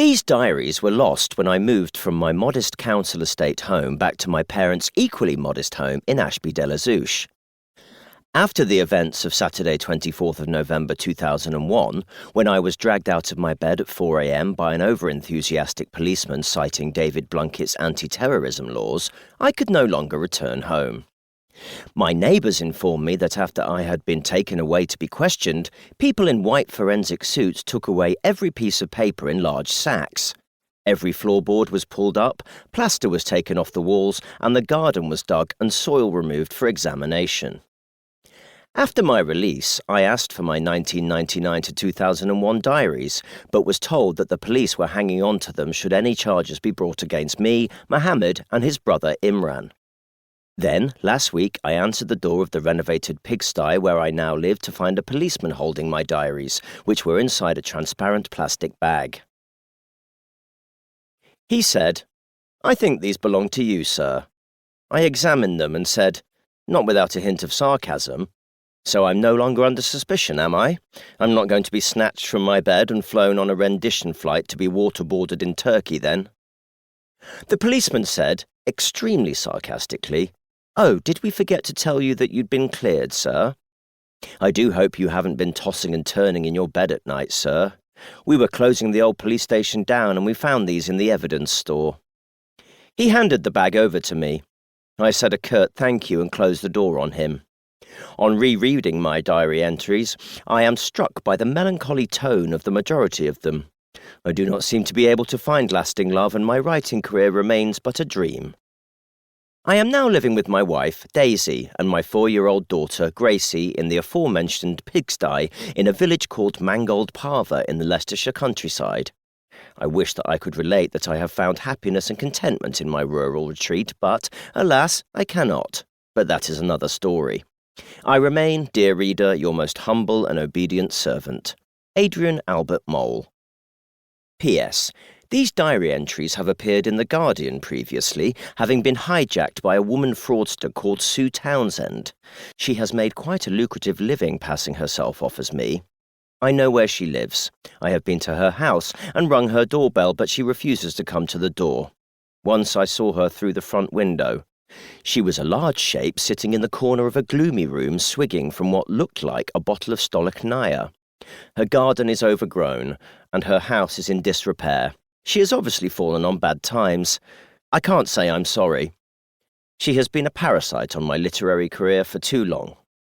These diaries were lost when I moved from my modest council estate home back to my parents' equally modest home in Ashby-de-la-Zouch. After the events of Saturday 24th of November 2001, when I was dragged out of my bed at 4 a.m. by an over-enthusiastic policeman citing David Blunkett's anti-terrorism laws, I could no longer return home. My neighbours informed me that after I had been taken away to be questioned, people in white forensic suits took away every piece of paper in large sacks. Every floorboard was pulled up, plaster was taken off the walls, and the garden was dug and soil removed for examination. After my release, I asked for my 1999 to 2001 diaries, but was told that the police were hanging on to them should any charges be brought against me, Mohammed, and his brother Imran. Then, last week, I answered the door of the renovated pigsty where I now live to find a policeman holding my diaries, which were inside a transparent plastic bag. He said, "I think these belong to you, sir." I examined them and said, not without a hint of sarcasm, "So I'm no longer under suspicion, am I? I'm not going to be snatched from my bed and flown on a rendition flight to be waterboarded in Turkey, then?" The policeman said, extremely sarcastically, "Oh, did we forget to tell you that you'd been cleared, sir? I do hope you haven't been tossing and turning in your bed at night, sir. We were closing the old police station down and we found these in the evidence store." He handed the bag over to me. I said a curt thank you and closed the door on him. On rereading my diary entries, I am struck by the melancholy tone of the majority of them. I do not seem to be able to find lasting love, and my writing career remains but a dream. I am now living with my wife, Daisy, and my 4-year-old daughter, Gracie, in the aforementioned pigsty in a village called Mangold Parva in the Leicestershire countryside. I wish that I could relate that I have found happiness and contentment in my rural retreat, but, alas, I cannot. But that is another story. I remain, dear reader, your most humble and obedient servant, Adrian Albert Mole. P.S. These diary entries have appeared in The Guardian previously, having been hijacked by a woman fraudster called Sue Townsend. She has made quite a lucrative living passing herself off as me. I know where she lives. I have been to her house and rung her doorbell, but she refuses to come to the door. Once I saw her through the front window. She was a large shape sitting in the corner of a gloomy room swigging from what looked like a bottle of Stolichnaya. Her garden is overgrown, and her house is in disrepair. She has obviously fallen on bad times. I can't say I'm sorry. She has been a parasite on my literary career for too long.